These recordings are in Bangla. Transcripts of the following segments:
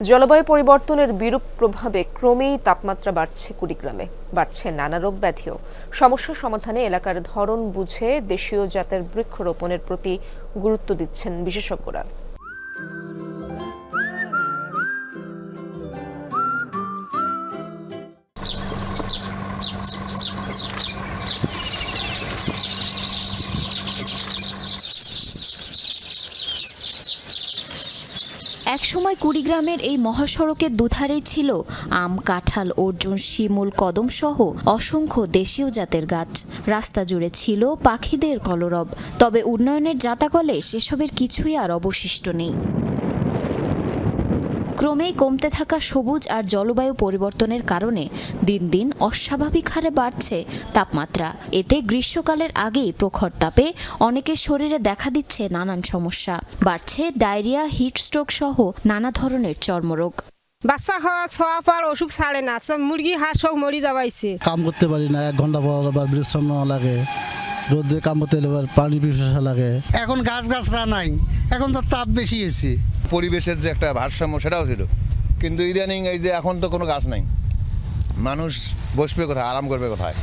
জলবায়ু পরিবর্তনের বিরূপ প্রভাবে ক্রমেই তাপমাত্রা বাড়ছে কুড়িগ্রামে, বাড়ছে নানা রোগ ব্যাধিও। সমস্যা সমাধানে এলাকার ধরন বুঝে দেশীয় জাতের বৃক্ষরোপণের প্রতি গুরুত্ব দিচ্ছেন বিশেষজ্ঞরা। একসময় কুড়িগ্রামের এই মহাসড়কের দুধারেই ছিল আম, কাঁঠাল, অর্জুন, শিমুল, কদম সহ অসংখ্য দেশীয় জাতের গাছ। রাস্তা জুড়ে ছিল পাখিদের কলরব। তবে উন্নয়নের জাতাকলে সেসবের কিছুই আর অবশিষ্ট নেই। ক্রমেই কমতে থাকা সবুজ আর জলবায়ু পরিবর্তনের কারণে দিন দিন অস্বাভাবিক হারে বাড়ছে তাপমাত্রা। এতে গ্রীষ্মকালের আগেই প্রখর তাপে অনেকের শরীরে দেখা দিচ্ছে নানান সমস্যা। বাড়ছে ডায়রিয়া, হিটস্ট্রোক সহ নানা ধরনের চর্মরোগ। বাচ্চা ছোঁয়া পর অসুখ ছাড়ে না, মুরগি হাঁস সব মরি যাবাইছে। কাম করতে পারি না, 1 ঘন্টা পর আবার বিশ্রাম নেওয়া লাগে, রোদে কাম করতে হলে আবার পানি পিপাসা লাগে। এখন গাছগাছরা নাই, এখন তো তাপ বেশি এসেছে। পরিবেশের যে একটা ভারসাম্য সেটাও ছিল, কিন্তু ইদানিং এই যে এখন তো কোনো গাছ নাই, মানুষ বসবে কোথায়, আরাম করবে কোথায়?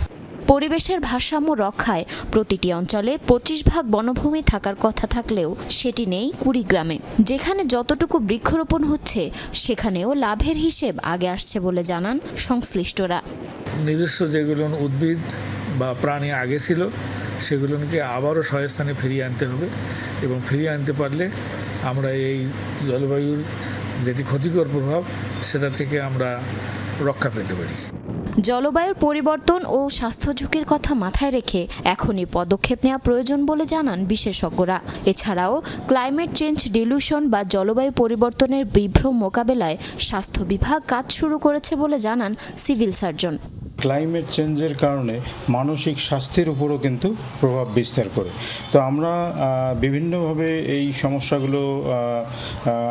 পরিবেশের ভারসাম্য রক্ষায় প্রতিটি অঞ্চলে 25 ভাগ বনভূমি থাকার কথা থাকলেও সেটি নেই কুড়িগ্রামে। যেখানে যতটুকু বৃক্ষরোপণ হচ্ছে সেখানেও লাভের হিসেব আগে আসছে বলে জানান সংশ্লিষ্টরা। নিজস্ব যেগুলো উদ্ভিদ বা প্রাণী আগে ছিল সেগুলোকে আবারও স্বস্থানে ফিরিয়ে আনতে হবে, এবং ফিরিয়ে আনতে পারলে আমরা এই জলবায়ুর যেটি ক্ষতিকর প্রভাব সেটা থেকে আমরা রক্ষা পেতে পারি। জলবায়ুর পরিবর্তন ও স্বাস্থ্য ঝুঁকির কথা মাথায় রেখে এখনই পদক্ষেপ নেওয়া প্রয়োজন বলে জানান বিশেষজ্ঞরা। এছাড়াও ক্লাইমেট চেঞ্জ ডিলিউশন বা জলবায়ু পরিবর্তনের বিভ্রম মোকাবেলায় স্বাস্থ্য বিভাগ কাজ শুরু করেছে বলে জানান সিভিল সার্জন। ক্লাইমেট চেঞ্জের কারণে মানসিক স্বাস্থ্যের উপরও কিন্তু প্রভাব বিস্তার করে। তো আমরা বিভিন্নভাবে এই সমস্যাগুলো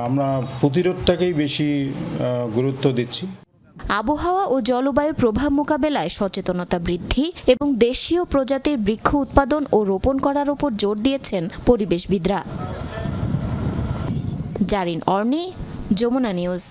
আমরা প্রতিরোধটাকেই বেশি গুরুত্ব দিচ্ছি। আবহাওয়া ও জলবায়ুর প্রভাব মোকাবেলায় সচেতনতা বৃদ্ধি এবং দেশীয় প্রজাতির বৃক্ষ উৎপাদন ও রোপণ করার উপর জোর দিয়েছেন পরিবেশবিদরা। জারিন অর্নি, যমুনা নিউজ।